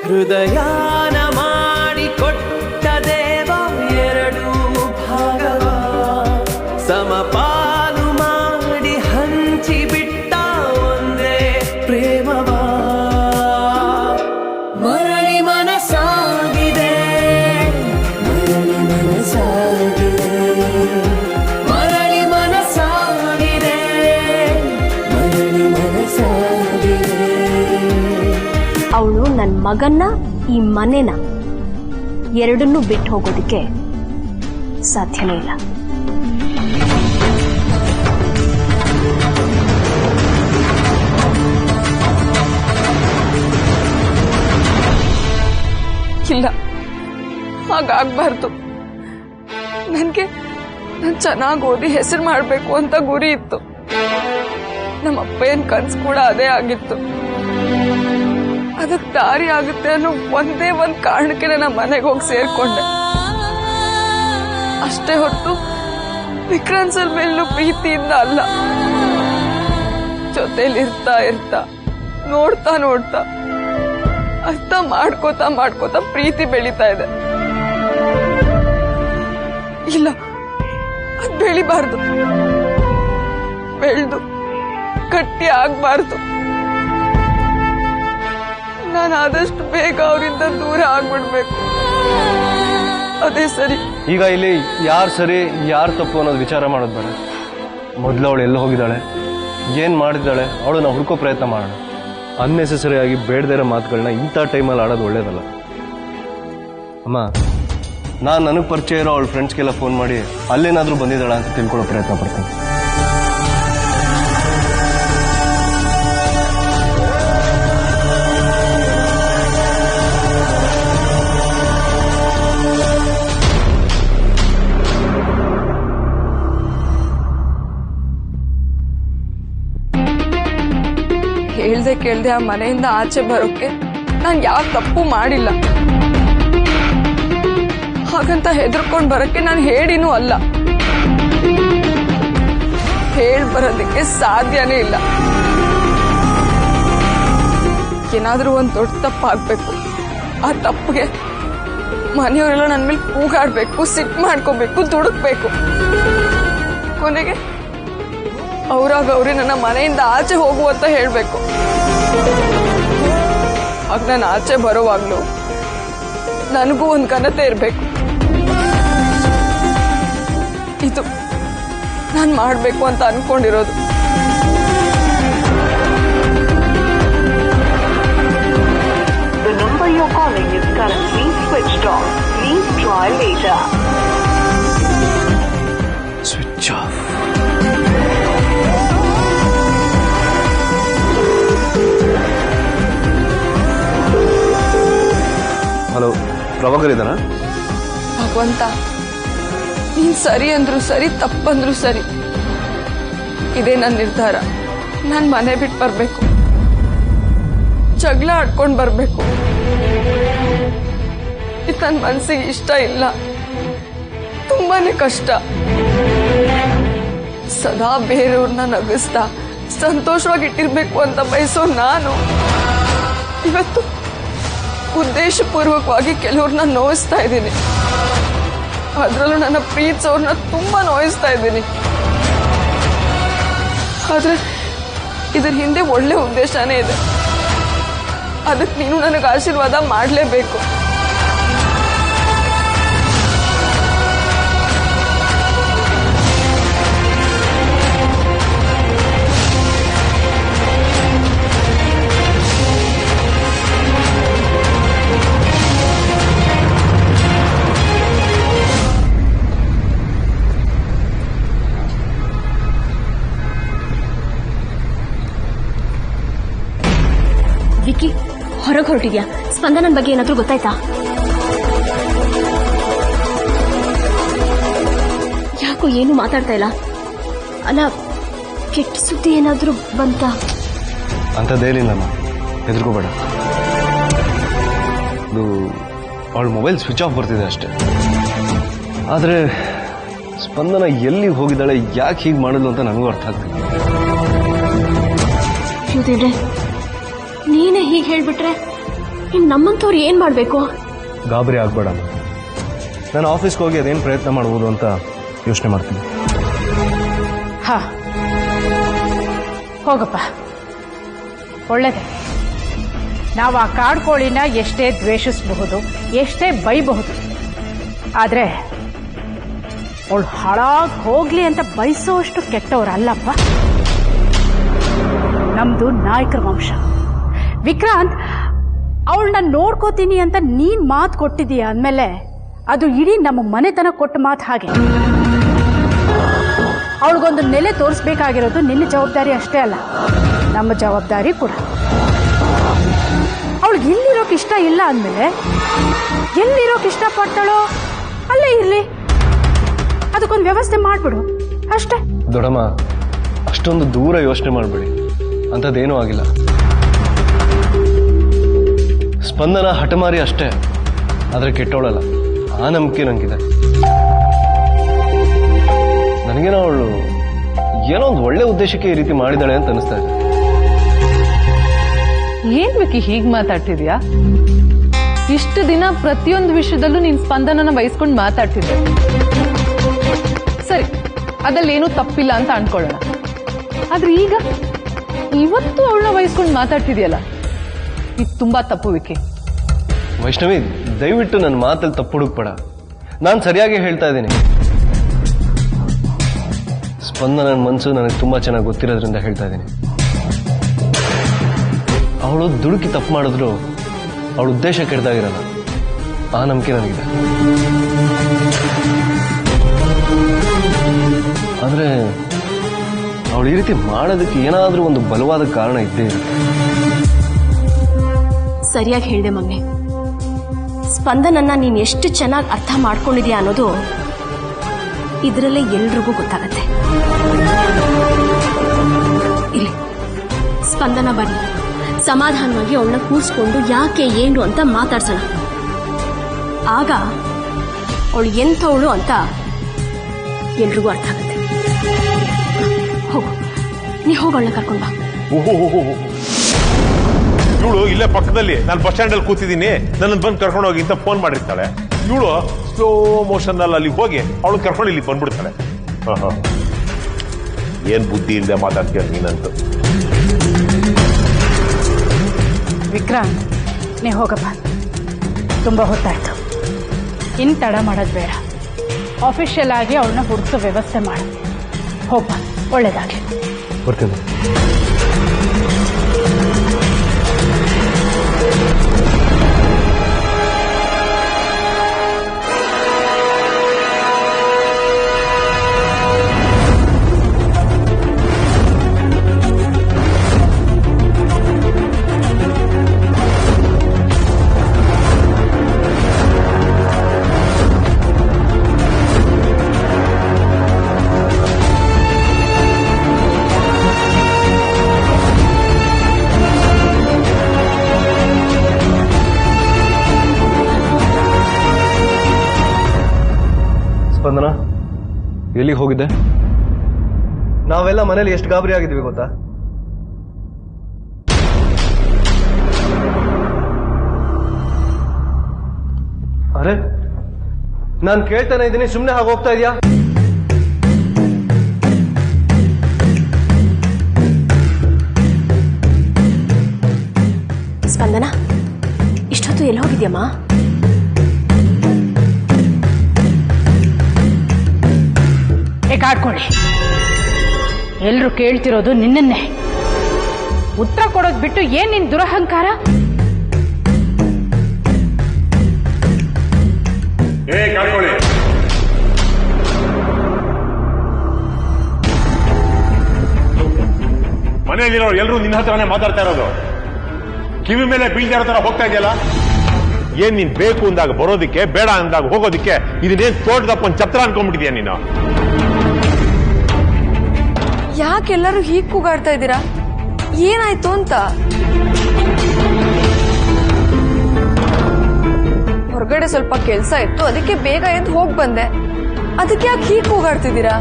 ಹೃದಯಾನ ಮಾಡಿಕೊಟ್ಟ ದೇವ ಎರಡು ಭಾಗವ ಸಮಪಾಲು ಮಾಡಿ ಹಂಚಿಬಿಟ್ಟ ಒಂದೇ ಪ್ರೇಮವ ಮರಳಿ ಮನಸಾಗಿದೆ ಮರಳಿ ಮನಸಾಗಿದೆ ಮರಳಿ ಮನಸಾಗಿದೆ ಮರಳಿ ಮನಸಾಗಿದೆ. ಅವಳು ನನ್ನ ಮಗನ್ನ ಈ ಮನೆನ ಎರಡನ್ನೂ ಬಿಟ್ಟು ಹೋಗೋದಕ್ಕೆ ಸಾಧ್ಯನೇ ಇಲ್ಲ. ಇಲ್ಲ, ಹಾಗಾಗ್ಬಾರ್ದು. ನನಗೆ ನಾನು ಚೆನ್ನಾಗಿ ಓದಿ ಹೆಸರು ಮಾಡಬೇಕು ಅಂತ ಗುರಿ ಇತ್ತು. ನಮ್ಮ ಅಪ್ಪಯ್ಯನ ಕನ್ಸು ಕೂಡ ಅದೇ ಆಗಿತ್ತು. ಅದಕ್ಕೆ ದಾರಿ ಆಗುತ್ತೆ ಅನ್ನೋ ಒಂದೇ ಒಂದು ಕಾರಣಕ್ಕೆ ನನ್ನ ಮನೆಗೆ ಹೋಗಿ ಸೇರ್ಕೊಂಡೆ ಅಷ್ಟೇ ಹೊರತು ವಿಕ್ರಾಂತ್ ಸರ್ ಮೇಲೂ ಪ್ರೀತಿಯಿಂದ ಅಲ್ಲ. ಜೊತೆಲಿ ಇರ್ತಾ ಇರ್ತಾ ನೋಡ್ತಾ ನೋಡ್ತಾ ಅರ್ಥ ಮಾಡ್ಕೋತಾ ಪ್ರೀತಿ ಬೆಳೀತಾ ಇದೆ. ಇಲ್ಲ, ಅದ್ ಬೆಳಿಬಾರ್ದು, ಬೆಳೆದು ಗಟ್ಟಿ ಆಗ್ಬಾರ್ದು. ನಾನು ಆದಷ್ಟು ಬೇಗ ಅವರಿಂದ ದೂರ ಆಗ್ಬಿಡ್ಬೇಕು, ಅದೇ ಸರಿ. ಈಗ ಇಲ್ಲಿ ಯಾರು ಸರಿ ಯಾರು ತಪ್ಪು ಅನ್ನೋದು ವಿಚಾರ ಮಾಡೋದು ಬೇಡ. ಮೊದಲು ಅವಳು ಎಲ್ಲಿ ಹೋಗಿದ್ದಾಳೆ, ಏನು ಮಾಡಿದ್ದಾಳೆ, ಅವಳನ್ನ ಹುಡ್ಕೋ ಪ್ರಯತ್ನ ಮಾಡೋಣ. ಅನ್ನೆಸೆಸರಿ ಆಗಿ ಬೇಡದೇ ಇರೋ ಮಾತುಗಳನ್ನ ಇಂಥ ಟೈಮಲ್ಲಿ ಆಡೋದು ಒಳ್ಳೇದಲ್ಲ. ಅಮ್ಮ, ನಾನು ನನಗೆ ಪರಿಚಯ ಇರೋ ಅವಳ ಫ್ರೆಂಡ್ಸ್ಗೆಲ್ಲ ಫೋನ್ ಮಾಡಿ ಅಲ್ಲೇನಾದರೂ ಬಂದಿದ್ದಾಳ ಅಂತ ತಿಳ್ಕೊಳ್ಳೋ ಪ್ರಯತ್ನ ಪಡ್ತೀನಿ. ಹೇಳ್ದೆ ಕೇಳ್ದೆ ಆ ಮನೆಯಿಂದ ಆಚೆ ಬರೋಕೆ ನಾನು ಯಾವ ತಪ್ಪು ಮಾಡಿಲ್ಲ. ಹಾಗಂತ ಹೆದರ್ಕೊಂಡು ಬರೋಕೆ ನಾನು ಹೇಳಿನೂ ಅಲ್ಲ. ಹೇಳ್ ಬರೋದಕ್ಕೆ ಸಾಧ್ಯನೇ ಇಲ್ಲ. ಏನಾದ್ರೂ ಒಂದು ದೊಡ್ಡ ತಪ್ಪಾಗ್ಬೇಕು. ಆ ತಪ್ಪಿಗೆ ಮನೆಯವರೆಲ್ಲ ನನ್ನ ಮೇಲೆ ಕೂಗಾಡ್ಬೇಕು, ಸಿಟ್ಟು ಮಾಡ್ಕೋಬೇಕು, ದುಡುಕ್ಬೇಕು. ಕೊನೆಗೆ ಅವ್ರಾಗವ್ರಿ ನನ್ನ ಮನೆಯಿಂದ ಆಚೆ ಹೋಗು ಅಂತ ಹೇಳ್ಬೇಕು. ಆಗ ನಾನು ಆಚೆ ಬರೋವಾಗ್ಲೂ ನನಗೂ ಒಂದು ಘನತೆ ಇರಬೇಕು. ಇದು ನಾನು ಮಾಡಬೇಕು ಅಂತ ಅನ್ಕೊಂಡಿರೋದು. The number you're calling is currently switched off. Please try later. Switch off. Hello, Prabhakar ಇದ್ದಾನ? ಭಗವಂತ, ನೀನ್ ಸರಿ ಅಂದ್ರು ಸರಿ, ತಪ್ಪಂದ್ರು ಸರಿ, ಇದೇ ನನ್ನ ನಿರ್ಧಾರ. ನಾನು ಮನೆ ಬಿಟ್ಟು ಬರ್ಬೇಕು, ಜಗಳ ಆಡ್ಕೊಂಡು ಬರ್ಬೇಕು. ಇದು ನನ್ನ ಮನಸ್ಸಿಗೆ ಇಷ್ಟ ಇಲ್ಲ, ತುಂಬಾನೇ ಕಷ್ಟ. ಸದಾ ಬೇರೆಯವ್ರನ್ನ ನಗಿಸ್ತಾ ಸಂತೋಷವಾಗಿಟ್ಟಿರ್ಬೇಕು ಅಂತ ಬಯಸೋ ನಾನು ಇವತ್ತು ಉದ್ದೇಶಪೂರ್ವಕವಾಗಿ ಕೆಲವ್ರನ್ನ ನೋಯಿಸ್ತಾ ಇದ್ದೀನಿ. ಅದರಲ್ಲೂ ನನ್ನ ಪ್ರೀತಿಸೋರ್ನ ತುಂಬಾ ನೋಯಿಸ್ತಾ ಇದ್ದೀನಿ. ಆದ್ರೆ ಇದ್ರ ಹಿಂದೆ ಒಳ್ಳೆ ಉದ್ದೇಶನೇ ಇದೆ. ಅದಕ್ಕೆ ನೀನು ನನಗೆ ಆಶೀರ್ವಾದ ಮಾಡಲೇಬೇಕು. ವಿಕ್ಕಿ, ಹೊರಗೆ ಹೊರಟಿದ್ಯಾ? ಸ್ಪಂದನನ್ ಬಗ್ಗೆ ಏನಾದ್ರೂ ಗೊತ್ತಾಯ್ತಾ? ಯಾಕೋ ಏನು ಮಾತಾಡ್ತಾ ಇಲ್ಲ? ಅಲ್ಲ, ಕೆಟ್ಟ ಸುದ್ದಿ ಏನಾದ್ರೂ ಬಂತ? ಅಂಥದ್ದೇನಿಲ್ಲಮ್ಮ, ಹೆದರ್ಕೋಬೇಡ. ಅದು ಅವಳ ಮೊಬೈಲ್ ಸ್ವಿಚ್ ಆಫ್ ಬರ್ತಿದೆ ಅಷ್ಟೇ. ಆದರೆ ಸ್ಪಂದನ ಎಲ್ಲಿ ಹೋಗಿದ್ದಾಳೆ, ಯಾಕೆ ಹೀಗೆ ಮಾಡಿದ್ಲು ಅಂತ ನನಗೂ ಅರ್ಥ ಆಗ್ತಿಲ್ಲ. ದೇವ್ರೆ, ನೀನೇ ಹೀಗೆ ಹೇಳ್ಬಿಟ್ರೆ ಇನ್ನು ನಮ್ಮಂಥವ್ರು ಏನು ಮಾಡಬೇಕು? ಗಾಬರಿ ಆಗ್ಬೇಡ. ನಾನು ಆಫೀಸ್ಗೆ ಹೋಗಿ ಅದೇನು ಪ್ರಯತ್ನ ಮಾಡ್ಬೋದು ಅಂತ ಯೋಚನೆ ಮಾಡ್ತೀನಿ. ಹಾ, ಹೋಗಪ್ಪ, ಒಳ್ಳೇದೆ. ನಾವು ಆ ಕಾಡ್ಕೋಳಿನ ಎಷ್ಟೇ ದ್ವೇಷಿಸಬಹುದು, ಎಷ್ಟೇ ಬೈಬಹುದು, ಆದರೆ ಅವಳು ಹಾಳಾಗಿ ಹೋಗ್ಲಿ ಅಂತ ಬಯಸೋಷ್ಟು ಕೆಟ್ಟವರಲ್ಲಪ್ಪ. ನಮ್ದು ನಾಯಕರ ವಂಶ. ವಿಕ್ರಾಂತ್, ಅವಳನ್ನ ನೋಡ್ಕೋತೀನಿ ಅಂತ ನೀನ್ ಮಾತು ಕೊಟ್ಟಿದೀಯ ಅಂದಮೇಲೆ ಅದು ಇಡೀ ನಮ್ಮ ಮನೆತನ ಕೊಟ್ಟ ಮಾತು ಹಾಗೆ. ಅವಳಿಗೊಂದು ನೆಲೆ ತೋರಿಸ್ಬೇಕಾಗಿರೋದು ನಿನ್ನ ಜವಾಬ್ದಾರಿ ಅಷ್ಟೇ ಅಲ್ಲ, ನಮ್ಮ ಜವಾಬ್ದಾರಿ ಕೂಡ. ಅವಳಿಗೆ ಇಲ್ಲಿರೋಕೆ ಇಷ್ಟ ಇಲ್ಲ ಅಂದಮೇಲೆ ಎಲ್ಲಿರೋಕೆ ಇಷ್ಟಪಡ್ತಾಳೋ ಅಲ್ಲೇ ಇರಲಿ, ಅದಕ್ಕೊಂದು ವ್ಯವಸ್ಥೆ ಮಾಡಿಬಿಡು ಅಷ್ಟೇ. ದೊಡ್ಡಮ್ಮ, ಅಷ್ಟೊಂದು ದೂರ ಯೋಚನೆ ಮಾಡಬೇಡಿ, ಅಂಥದ್ದೇನೂ ಆಗಿಲ್ಲ. ಸ್ಪಂದನ ಹಠಮಾರಿ ಅಷ್ಟೇ, ಆದರೆ ಕೆಟ್ಟವಳಲ್ಲ, ಆ ನಂಬಿಕೆ ನನಗಿದೆ. ನನಗೇನೋ ಅವಳು ಏನೋ ಒಂದು ಒಳ್ಳೆ ಉದ್ದೇಶಕ್ಕೆ ಈ ರೀತಿ ಮಾಡಿದಾಳೆ ಅಂತ ಅನಿಸ್ತಾ ಇದೆ. ಏನ್ ಬೇಕಿ ಹೀಗ್ ಮಾತಾಡ್ತಿದ್ಯಾ? ಇಷ್ಟು ದಿನ ಪ್ರತಿಯೊಂದು ವಿಷಯದಲ್ಲೂ ನೀನ್ ಸ್ಪಂದನನ ವಹಿಸ್ಕೊಂಡು ಮಾತಾಡ್ತಿದ್ದೆ. ಸರಿ, ಅದಲ್ಲೇನೂ ತಪ್ಪಿಲ್ಲ ಅಂತ ಅನ್ಕೊಳ್ಳೋಣ. ಆದ್ರೆ ಈಗ ಇವತ್ತು ಅವಳನ್ನ ವಹಿಸ್ಕೊಂಡು ಮಾತಾಡ್ತಿದ್ಯಲ್ಲ, ಇದು ತುಂಬಾ ತಪ್ಪು ವಿಕಿ. ವೈಷ್ಣವಿ, ದಯವಿಟ್ಟು ನನ್ನ ಮಾತಲ್ಲಿ ತಪ್ಪು ಹುಡುಕ್ಬೇಡ. ನಾನು ಸರಿಯಾಗಿ ಹೇಳ್ತಾ ಇದ್ದೀನಿ. ಸ್ಪಂದನ ಮನಸ್ಸು ನನಗೆ ತುಂಬಾ ಚೆನ್ನಾಗಿ ಗೊತ್ತಿರೋದ್ರಿಂದ ಹೇಳ್ತಾ ಇದ್ದೀನಿ. ಅವಳು ದುಡುಕಿ ತಪ್ಪು ಮಾಡಿದ್ರು ಅವಳ ಉದ್ದೇಶ ಕೆಡ್ದಾಗಿರಲ್ಲ, ಆ ನಂಬಿಕೆ ನನಗಿದೆ. ಆದರೆ ಅವಳು ಈ ರೀತಿ ಮಾಡೋದಕ್ಕೆ ಏನಾದರೂ ಒಂದು ಬಲವಾದ ಕಾರಣ ಇದ್ದೇ ಇರುತ್ತೆ. ಸರಿಯಾಗಿ ಹೇಳಿದೆ ಮಗನೆ. ಸ್ಪಂದನನ್ನ ನೀನು ಎಷ್ಟು ಚೆನ್ನಾಗಿ ಅರ್ಥ ಮಾಡ್ಕೊಂಡಿದ್ಯಾ ಅನ್ನೋದು ಇದರಲ್ಲೇ ಎಲ್ರಿಗೂ ಗೊತ್ತಾಗತ್ತೆ. ಇಲ್ಲಿ ಸ್ಪಂದನ ಬನ್ನಿ, ಸಮಾಧಾನವಾಗಿ ಅವಳನ್ನ ಕೂರಿಸ್ಕೊಂಡು ಯಾಕೆ ಏನು ಅಂತ ಮಾತಾಡ್ಸೋಣ. ಆಗ ಅವಳು ಎಂಥವಳು ಅಂತ ಎಲ್ರಿಗೂ ಅರ್ಥ ಆಗತ್ತೆ. ಹೋಗು, ನೀ ಹೋಗೋಳನ್ನ ಕರ್ಕೊಂಡ್ ಬಾ. ಇವಳು ಇಲ್ಲೇ ಪಕ್ಕದಲ್ಲಿ ನಾನು ಬಸ್ ಸ್ಟ್ಯಾಂಡ್ ಅಲ್ಲಿ ಕೂತಿದ್ದೀನಿ, ನನ್ನ ಬಂದು ಕರ್ಕೊಂಡು ಹೋಗಿ ಅಂತ ಫೋನ್ ಮಾಡಿರ್ತಾಳೆ. ಇವಳು ಸ್ಲೋ ಮೋಷನ್ ಅಲ್ಲಿ ಅಲ್ಲಿಗೆ ಹೋಗಿ ಅವಳು ಕರ್ಕೊಂಡು ಇಲ್ಲಿ ಬಂದ್ಬಿಡ್ತಾಳೆ. ಏನ್ ಬುದ್ಧಿ ಇಲ್ಲದೆ ಮಾತಾಡ್ತೀಯ ನೀನಂತೂ. ವಿಕ್ರಾಂತ್, ನೀ ಹೋಗಪ್ಪ, ತುಂಬಾ ಹೊತ್ತಾಯ್ತು. ಇನ್ನು ತಡ ಮಾಡೋದು ಬೇಡ. ಆಫಿಷಿಯಲ್ ಆಗಿ ಅವಳನ್ನ ಹುಡುಕೋ ವ್ಯವಸ್ಥೆ ಮಾಡು. ಹೋಗ್ಬ, ಒಳ್ಳೇದಾಗಿ. ಬರ್ತೀನಿ. ಸ್ಪಂದನ, ಎಲ್ಲಿಗೆ ಹೋಗಿದ್ದೆ? ನಾವೆಲ್ಲ ಮನೇಲಿ ಎಷ್ಟು ಗಾಬರಿ ಆಗಿದ್ವಿ ಗೊತ್ತಾ? ಅರೆ, ನಾನು ಕೇಳ್ತಾನೆ ಇದ್ದೀನಿ, ಸುಮ್ಮನೆ ಹಾಗೆ ಹೋಗ್ತಾ ಇದೆಯಾ? ಸ್ಪಂದನ, ಇಷ್ಟೊತ್ತು ಎಲ್ಲಿ ಹೋಗಿದ್ಯಮ್ಮ? ಕಾಡ್ಕೊಳ್ಳಿ, ಎಲ್ರು ಕೇಳ್ತಿರೋದು ನಿನ್ನನ್ನೇ. ಉತ್ತರ ಕೊಡೋದು ಬಿಟ್ಟು ಏನ್ ನಿನ್ ದುರಹಂಕಾರ? ಮನೆಯಲ್ಲಿರೋ ಎಲ್ಲರೂ ನಿನ್ನ ಹತ್ರನೇ ಮಾತಾಡ್ತಾ ಇರೋದು. ಕಿವಿ ಮೇಲೆ ಬೀಳ್ತಾ ಇರೋ ತರ ಹೋಗ್ತಾ ಇದೆಯಲ್ಲ. ಏನ್ ನೀನ್ ಬೇಕು ಅಂದಾಗ ಬರೋದಿಕ್ಕೆ, ಬೇಡ ಅಂದಾಗ ಹೋಗೋದಿಕ್ಕೆ ಇದನ್ನೇನ್ ತೋಟದಪ್ಪ ಒಂದು ಛತ್ರ ಅನ್ಕೊಂಡ್ಬಿಟ್ಟಿದ್ಯಾ ನೀನು? ಯಾಕೆಲ್ಲರೂ ಹೀಗ್ ಕೂಗಾಡ್ತಾ ಇದ್ದೀರಾ? ಏನಾಯ್ತು ಅಂತ? ಹೊರಗಡೆ ಸ್ವಲ್ಪ ಕೆಲಸ ಇತ್ತು, ಅದಕ್ಕೆ ಬೇಗ ಎದ್ದು ಹೋಗ್ ಬಂದೆ. ಅದಕ್ಕೆ ಯಾಕೆ ಹೀಗ್ ಕೂಗಾಡ್ತಿದ್ದೀರಾ?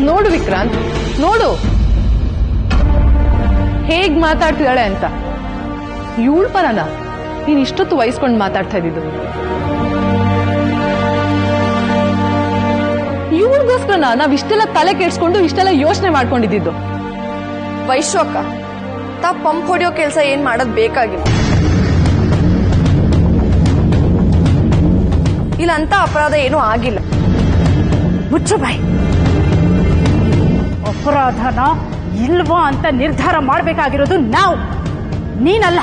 ನೋಡು ವಿಕ್ರಾಂತ್, ನೋಡು, ಹೇಗ್ ಮಾತಾಡ್ತಿದ್ದಾಳೆ ಅಂತ. ಇವಳ ಪರನ ನೀನ್ ಇಷ್ಟೊತ್ತು ವಹಿಸ್ಕೊಂಡು ಮಾತಾಡ್ತಾ ಇದ್ದಿದ್ದು. ಇವಳಿಗೋಸ್ಕರನ ನಾವ್ ಇಷ್ಟೆಲ್ಲ ತಲೆ ಕೆಡ್ಸ್ಕೊಂಡು ಇಷ್ಟೆಲ್ಲ ಯೋಚನೆ ಮಾಡ್ಕೊಂಡಿದ್ದು. ವೈಶು ಅಕ್ಕ, ತಾ ಪಂಪ್ ಹೊಡಿಯೋ ಕೆಲಸ ಏನ್ ಮಾಡೋದ್ ಬೇಕಾಗಿಲ್ಲ. ಇಲ್ಲ ಅಂತ ಅಪರಾಧ ಏನೂ ಆಗಿಲ್ಲ. ಮುಚ್ಚು ಬಾಯ್. ಅಪರಾಧನ ಇಲ್ವಾ ಅಂತ ನಿರ್ಧಾರ ಮಾಡಬೇಕಾಗಿರೋದು ನಾವು, ನೀನಲ್ಲ.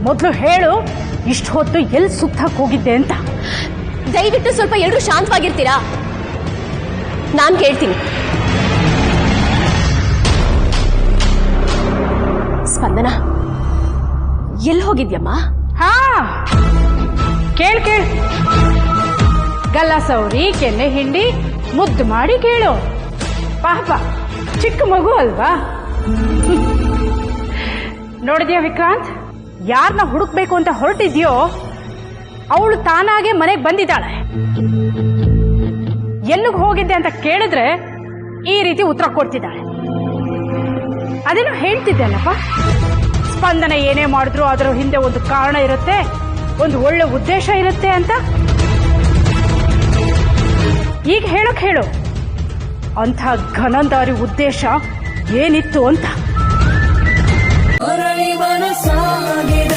ಮೊದಲು ಹೇಳು, ಇಷ್ಟು ಹೊತ್ತು ಎಲ್ಲಿ ಸುತ್ತಕ್ಕೆ ಹೋಗಿದ್ದೆ ಅಂತ. ದಯವಿಟ್ಟು ಸ್ವಲ್ಪ ಎಲ್ಲರೂ ಶಾಂತವಾಗಿರ್ತೀರಾ? ನಾನು ಕೇಳ್ತೀನಿ. ಸ್ಪಂದನ, ಎಲ್ಲಿ ಹೋಗಿದ್ಯಮ್ಮ? ಹಾ, ಕೇಳ್ ಗಲ್ಲ ಸೌರಿ ಕೆನ್ನೆ ಹಿಂಡಿ ಮುದ್ದು ಮಾಡಿ ಕೇಳು. ಪಾಪ ಚಿಕ್ಕ ಮಗು ಅಲ್ವಾ? ನೋಡಿದ್ಯಾ ವಿಕ್ರಾಂತ್, ಯಾರನ್ನ ಹುಡುಕ್ಬೇಕು ಅಂತ ಹೊರಟಿದ್ಯೋ ಅವಳು ತಾನಾಗೆ ಮನೆಗೆ ಬಂದಿದ್ದಾಳೆ. ಎಲ್ಲಿಗೆ ಹೋಗಿದ್ದೆ ಅಂತ ಕೇಳಿದ್ರೆ ಈ ರೀತಿ ಉತ್ತರ ಕೊಡ್ತಿದ್ದಾಳೆ. ಅದೇನೋ ಹೇಳ್ತಿದ್ದೆಲ್ಲಪ್ಪ, ಸ್ಪಂದನ ಏನೇ ಮಾಡಿದ್ರು ಅದರ ಹಿಂದೆ ಒಂದು ಕಾರಣ ಇರುತ್ತೆ, ಒಂದು ಒಳ್ಳೆ ಉದ್ದೇಶ ಇರುತ್ತೆ ಅಂತ. ಈಗ ಹೇಳು, ಅಂಥ ಘನಂದಾರಿ ಉದ್ದೇಶ ಏನಿತ್ತು ಅಂತ. ಮರಳಿ ಮನಸಾಗಿದೆ